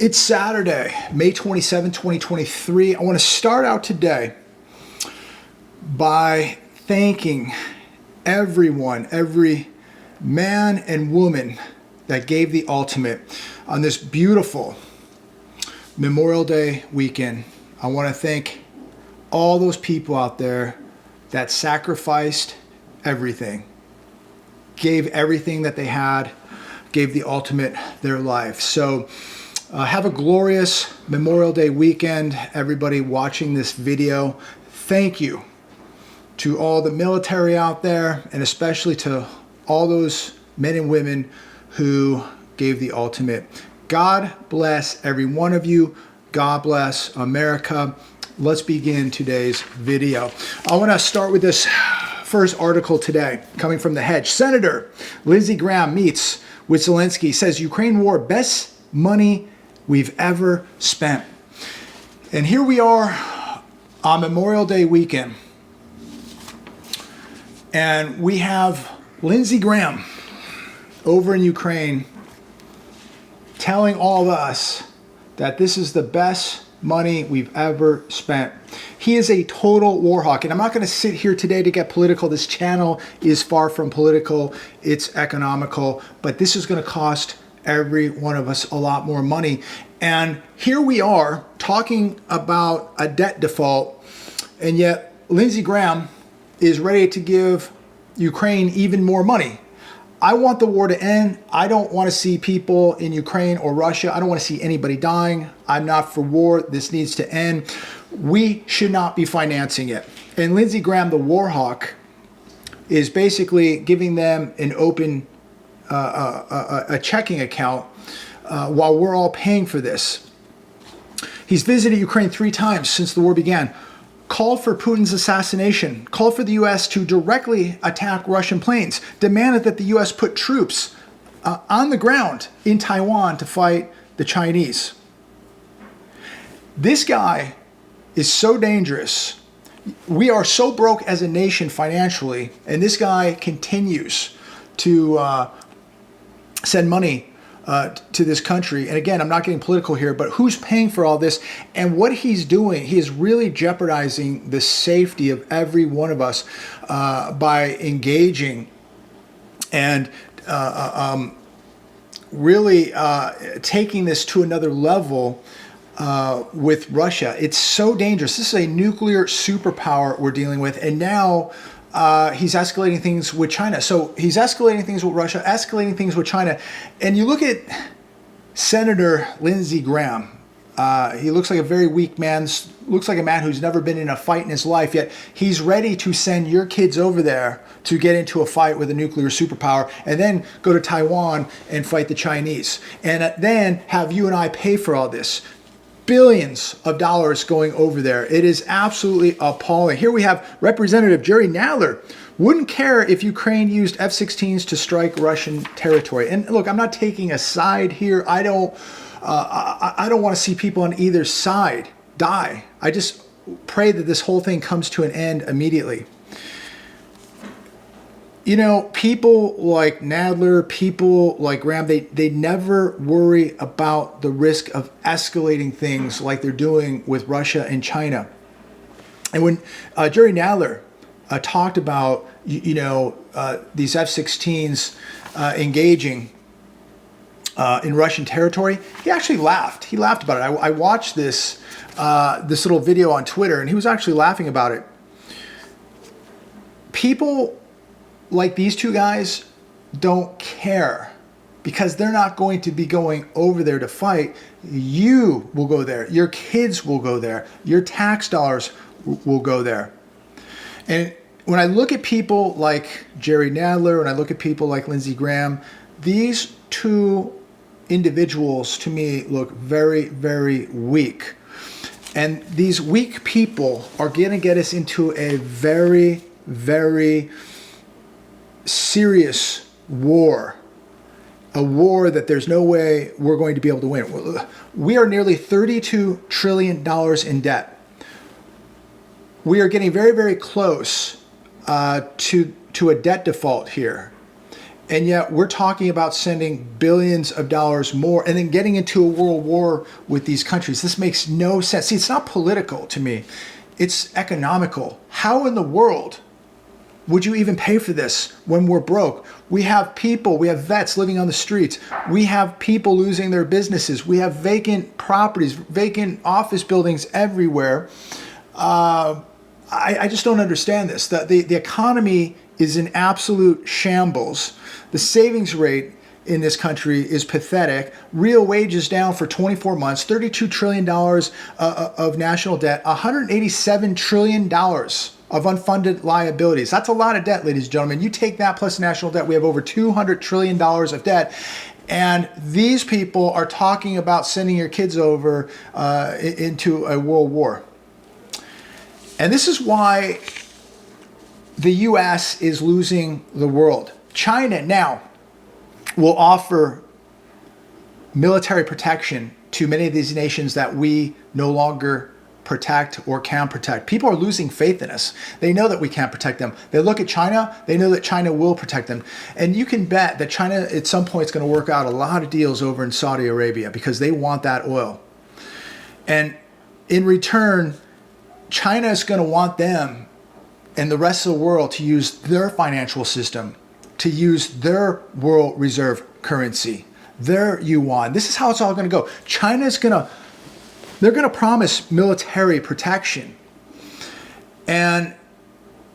It's Saturday, May 27, 2023. I want to start out today by thanking everyone, every man and woman that gave the ultimate on this beautiful Memorial Day weekend. I want to thank all those people out there that sacrificed everything, gave everything that they had, gave the ultimate, their life. So have a glorious Memorial Day weekend, everybody watching this video. Thank you to all the military out there, and especially to all those men and women who gave the ultimate. God bless every one of you. God bless America. Let's begin today's video. I want to start with this first article today, coming from The Hedge. Senator Lindsey Graham meets with Zelensky, says Ukraine war, best money we've ever spent. And here we are on Memorial Day weekend, and we have Lindsey Graham over in Ukraine telling all of us that this is the best money we've ever spent. He is a total war hawk, and I'm not going to sit here today to get political. This channel is far from political. It's economical, but this is going to cost every one of us a lot more money. And here we are talking about a debt default, and yet Lindsey Graham is ready to give Ukraine even more money. I want the war to end. I don't want to see people in Ukraine or Russia. I don't want to see anybody dying. I'm not for war. This needs to end. We should not be financing it. And Lindsey Graham, the war hawk, is basically giving them an open a checking account while we're all paying for this. He's visited Ukraine 3 times since the war began, called for Putin's assassination, called for the U.S. to directly attack Russian planes, demanded that the U.S. put troops on the ground in Taiwan to fight the Chinese. This guy is so dangerous. We are so broke as a nation financially, and this guy continues to send money to this country. And again, I'm not getting political here, but who's paying for all this? And what he's doing, he is really jeopardizing the safety of every one of us by engaging and really taking this to another level with Russia. It's so dangerous. This is a nuclear superpower we're dealing with, and now he's escalating things with China. So he's escalating things with Russia, escalating things with China. And you look at Senator Lindsey Graham. He looks like a very weak man, looks like a man who's never been in a fight in his life, yet he's ready to send your kids over there to get into a fight with a nuclear superpower and then go to Taiwan and fight the Chinese. And then have you and I pay for all this. Billions of dollars going over there. It is absolutely appalling. Here we have Representative Jerry Nadler wouldn't care if Ukraine used F-16s to strike Russian territory. And look, I'm not taking a side here. I don't want to see people on either side die. I just pray that this whole thing comes to an end immediately. You know, people like Nadler, people like Graham, they never worry about the risk of escalating things like they're doing with Russia and China. And when Jerry Nadler talked about, these F-16s engaging in Russian territory, he actually laughed. He laughed about it. I watched this little video on Twitter, and he was actually laughing about it. People like these two guys don't care because they're not going to be going over there to fight. You will go there. Your kids will go there. Your tax dollars will go there. And when I look at people like Jerry Nadler and I look at people like Lindsey Graham, these two individuals to me look very, very weak. And these weak people are going to get us into a very, very serious war, a war that there's no way we're going to be able to win. We are nearly $32 trillion in debt. We are getting very, very close to a debt default here. And yet we're talking about sending billions of dollars more and then getting into a world war with these countries. This makes no sense. See, it's not political to me. It's economical. How in the world would you even pay for this when we're broke? We have people, we have vets living on the streets. We have people losing their businesses. We have vacant properties, vacant office buildings everywhere. I just don't understand this. The economy is in absolute shambles. The savings rate in this country is pathetic. Real wages down for 24 months, $32 trillion of national debt, $187 trillion of unfunded liabilities. That's a lot of debt, ladies and gentlemen. You take that plus national debt, we have over $200 trillion of debt. And these people are talking about sending your kids over into a world war. And this is why the US is losing the world. China now will offer military protection to many of these nations that we no longer protect or can protect. People are losing faith in us. They know that we can't protect them. They look at China, they know that China will protect them. And you can bet that China at some point is going to work out a lot of deals over in Saudi Arabia because they want that oil. And in return, China is going to want them and the rest of the world to use their financial system, to use their world reserve currency, their yuan. This is how it's all going to go. China's going to, they're going to promise military protection. And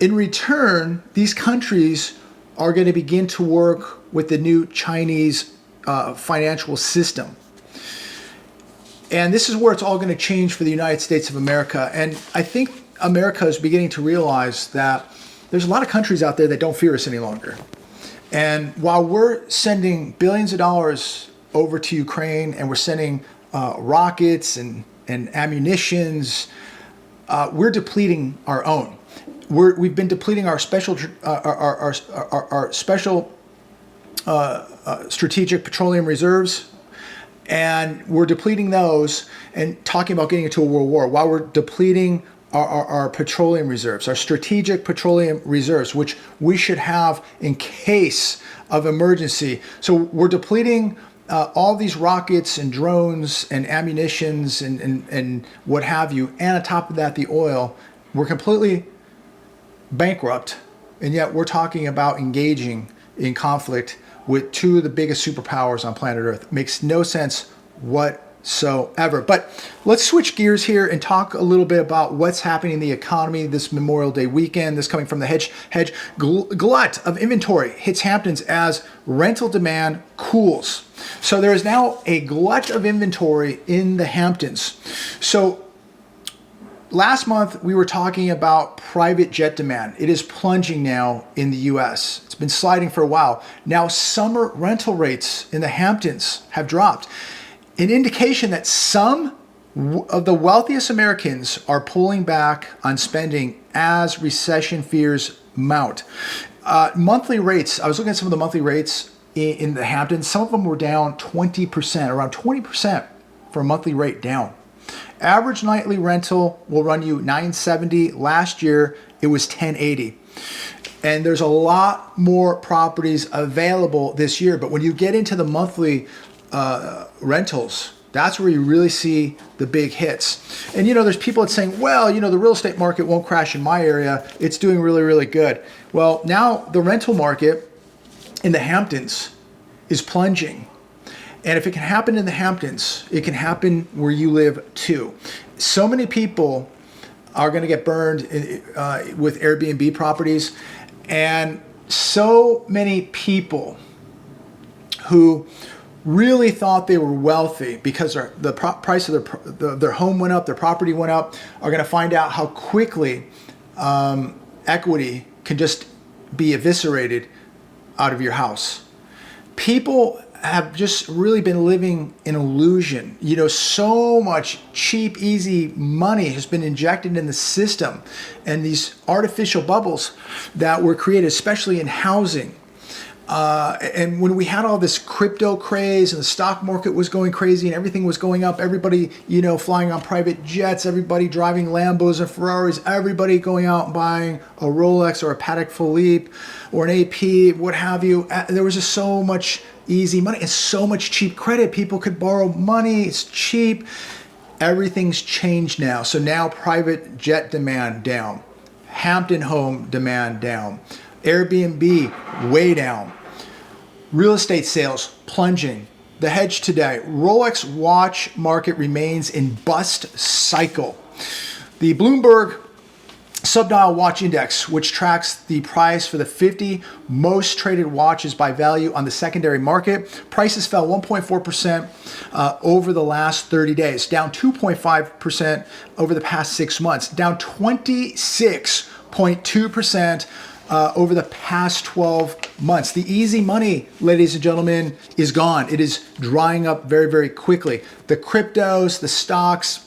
in return, these countries are going to begin to work with the new Chinese financial system. And this is where it's all going to change for the United States of America. And I think America is beginning to realize that there's a lot of countries out there that don't fear us any longer. And while we're sending billions of dollars over to Ukraine and we're sending rockets and ammunitions, we're depleting our own. We've been depleting our special strategic petroleum reserves, and we're depleting those and talking about getting into a world war while we're depleting our petroleum reserves, our strategic petroleum reserves, which we should have in case of emergency. So we're depleting all these rockets and drones and ammunitions and what have you. And on top of that, the oil. We're completely bankrupt. And yet we're talking about engaging in conflict with two of the biggest superpowers on planet Earth. Makes no sense whatsoever. But let's switch gears here and talk a little bit about what's happening in the economy this Memorial Day weekend. This coming from the hedge glut of inventory hits Hamptons as rental demand cools. So there is now a glut of inventory in the Hamptons. So last month we were talking about private jet demand. It is plunging now in the US. It's been sliding for a while. Now summer rental rates in the Hamptons have dropped. An indication that some of the wealthiest Americans are pulling back on spending as recession fears mount. Monthly rates, I was looking at some of the monthly rates in the Hamptons. Some of them were down 20%, around 20% for a monthly rate down. Average nightly rental will run you $970. Last year, it was $1080. And there's a lot more properties available this year. But when you get into the monthly rentals, that's where you really see the big hits. And, there's people that's saying, well, the real estate market won't crash in my area. It's doing really, really good. Well, now the rental market in the Hamptons is plunging. And if it can happen in the Hamptons, it can happen where you live too. So many people are going to get burned with Airbnb properties. And so many people who really thought they were wealthy because the price of their home went up, their property went up, are going to find out how quickly equity can just be eviscerated out of your house. People have just really been living in illusion. So much cheap, easy money has been injected in the system, and these artificial bubbles that were created, especially in housing, And when we had all this crypto craze and the stock market was going crazy and everything was going up, everybody, you know, flying on private jets, everybody driving Lambos and Ferraris, everybody going out and buying a Rolex or a Patek Philippe or an AP, what have you. There was just so much easy money and so much cheap credit. People could borrow money. It's cheap. Everything's changed now. So now private jet demand down. Hampton home demand down. Airbnb way down. Real estate sales plunging. The hedge today. Rolex watch market remains in bust cycle. The Bloomberg Subdial Watch Index, which tracks the price for the 50 most traded watches by value on the secondary market, prices fell 1.4% over the last 30 days, down 2.5% over the past 6 months, down 26.2% over the past 12 months. The easy money, ladies and gentlemen, is gone. It is drying up very, very quickly. The cryptos, the stocks,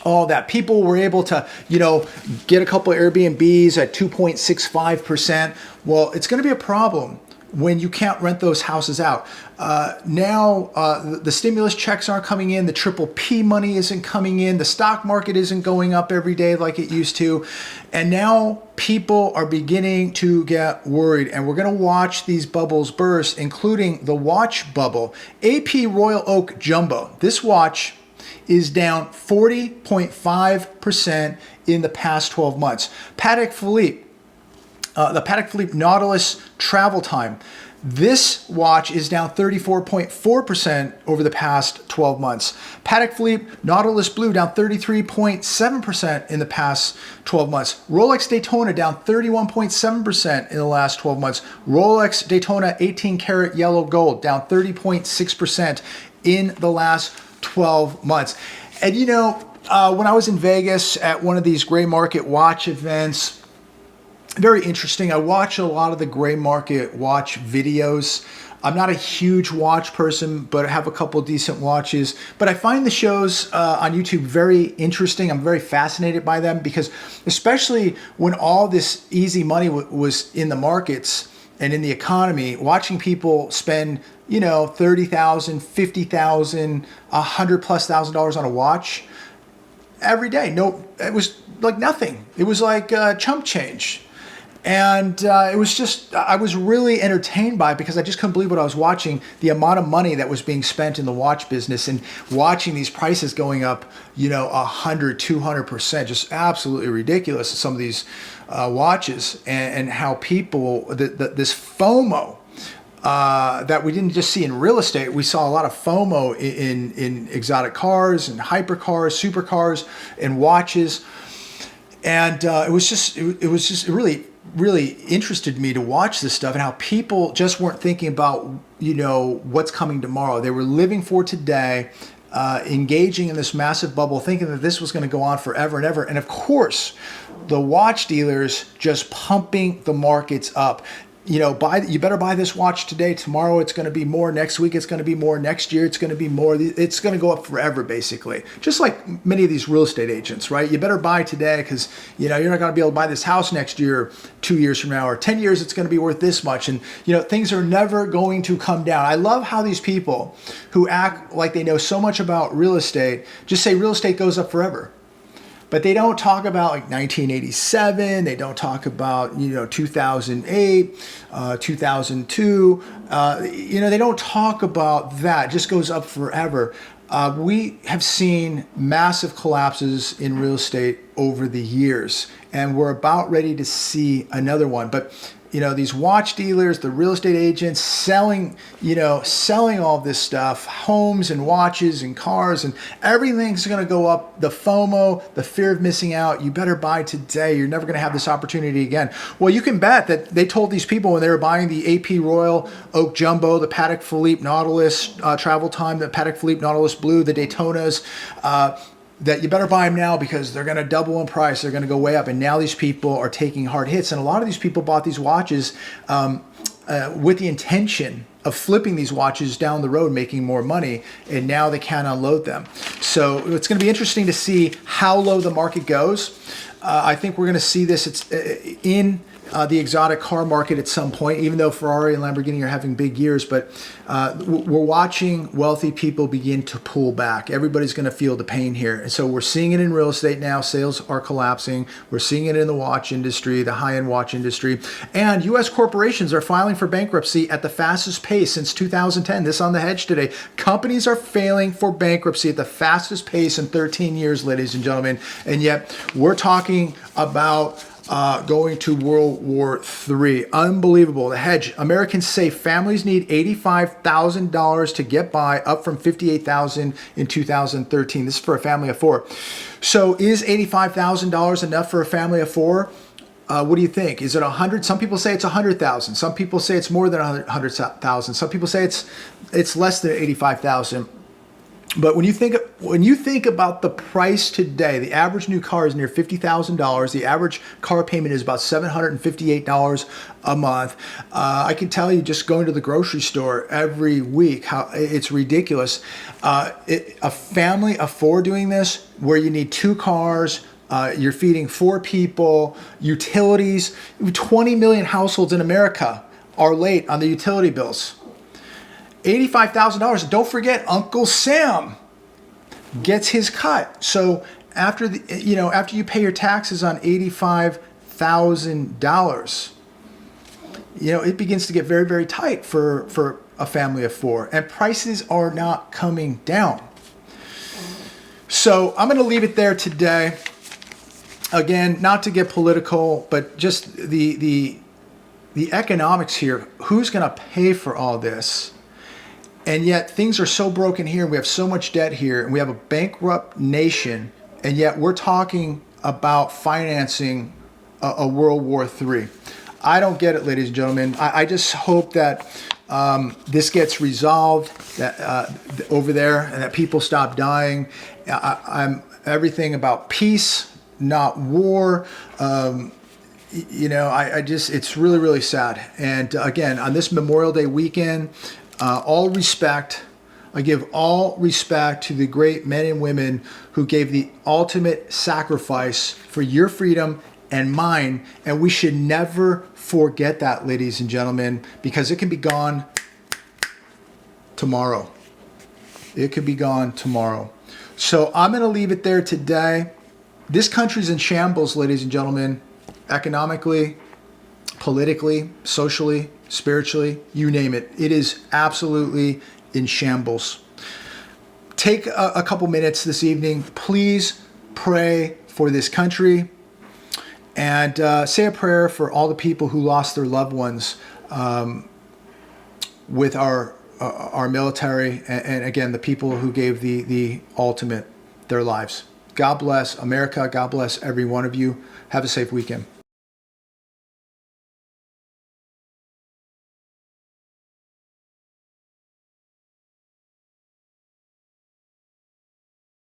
all that. People were able to, you know, get a couple of Airbnbs at 2.65%. Well, it's going to be a problem when you can't rent those houses out. Now, the stimulus checks aren't coming in. The triple P money isn't coming in. The stock market isn't going up every day like it used to. And now people are beginning to get worried. And we're going to watch these bubbles burst, including the watch bubble. AP Royal Oak Jumbo. This watch is down 40.5% in the past 12 months. Patek Philippe, the Patek Philippe Nautilus Travel Time. This watch is down 34.4% over the past 12 months. Patek Philippe Nautilus Blue down 33.7% in the past 12 months. Rolex Daytona down 31.7% in the last 12 months. Rolex Daytona 18 karat yellow gold down 30.6% in the last 12 months. And you know, when I was in Vegas at one of these gray market watch events, very interesting. I watch a lot of the gray market watch videos. I'm not a huge watch person, but I have a couple decent watches. But I find the shows on YouTube very interesting. I'm very fascinated by them because especially when all this easy money was in the markets and in the economy, watching people spend, you know, $30,000, $50,000, $100,000+ on a watch every day. No, it was like nothing. It was like chump change. And it was just, I was really entertained by it because I just couldn't believe what I was watching, the amount of money that was being spent in the watch business and watching these prices going up, you know, 100, 200%, just absolutely ridiculous. Some of these watches and how people, this FOMO that we didn't just see in real estate, we saw a lot of FOMO in exotic cars and hypercars, supercars and watches. And it was just really interested me to watch this stuff and how people just weren't thinking about, you know, what's coming tomorrow. They were living for today, engaging in this massive bubble, thinking that this was going to go on forever and ever. And of course, the watch dealers just pumping the markets up. You know, you better buy this watch today. Tomorrow it's going to be more. Next week it's going to be more. Next year it's going to be more. It's going to go up forever, basically. Just like many of these real estate agents, right? You better buy today because, you know, you're not going to be able to buy this house next year, 2 years from now, or 10 years it's going to be worth this much. And, you know, things are never going to come down. I love how these people who act like they know so much about real estate just say real estate goes up forever. But they don't talk about like 1987. They don't talk about, you know, 2008, 2002. You know, they don't talk about that. It just goes up forever. We have seen massive collapses in real estate over the years, and we're about ready to see another one. But you know, these watch dealers, the real estate agents selling all this stuff, homes and watches and cars, and everything's going to go up. The FOMO, the fear of missing out. You better buy today. You're never going to have this opportunity again. Well, you can bet that they told these people when they were buying the AP Royal Oak Jumbo, the Patek Philippe Nautilus Travel Time, the Patek Philippe Nautilus Blue, the Daytonas, that you better buy them now because they're going to double in price. They're going to go way up. And now these people are taking hard hits. And a lot of these people bought these watches with the intention of flipping these watches down the road, making more money. And now they can't unload them. So it's going to be interesting to see how low the market goes. I think we're going to see this. It's in the exotic car market at some point, even though Ferrari and Lamborghini are having big years. But we're watching wealthy people begin to pull back. Everybody's going to feel the pain here. And so we're seeing it in real estate now. Sales are collapsing. We're seeing it in the watch industry, the high-end watch industry. And U.S. corporations are filing for bankruptcy at the fastest pace since 2010. This on The Hedge today. Companies are failing for bankruptcy at the fastest pace in 13 years, ladies and gentlemen. And yet we're talking about going to World War III. Unbelievable. The Hedge. Americans say families need $85,000 to get by, up from $58,000 in 2013. This is for a family of four. So is $85,000 enough for a family of four? What do you think? Is it 100? Some people say it's 100,000. Some people say it's more than 100,000. Some people say it's less than 85,000. But when you think about the price today, the average new car is near $50,000. The average car payment is about $758 a month. I can tell you, just going to the grocery store every week, how it's ridiculous. A family of four doing this, where you need two cars. You're feeding four people, utilities. 20 million households in America are late on the utility bills. $85,000. Don't forget, Uncle Sam gets his cut. So after you pay your taxes on $85,000, it begins to get very, very tight for a family of four, and prices are not coming down. So I'm going to leave it there today. Again, not to get political, but just the economics here. Who's going to pay for all this? And yet things are so broken here. We have so much debt here, and we have a bankrupt nation. And yet we're talking about financing a World War III. I don't get it, ladies and gentlemen. I just hope that this gets resolved over there, and that people stop dying. I'm everything about peace, not war. It's really, really sad. And again, on this Memorial Day weekend, all respect, I give all respect to the great men and women who gave the ultimate sacrifice for your freedom and mine. And we should never forget that, ladies and gentlemen, because it can be gone tomorrow. It could be gone tomorrow. So I'm going to leave it there today. This country's in shambles, ladies and gentlemen, economically, politically, socially, spiritually, you name it. It is absolutely in shambles. Take a couple minutes this evening. Please pray for this country, and say a prayer for all the people who lost their loved ones with our military, and again, the people who gave the ultimate, their lives. God bless America. God bless every one of you. Have a safe weekend.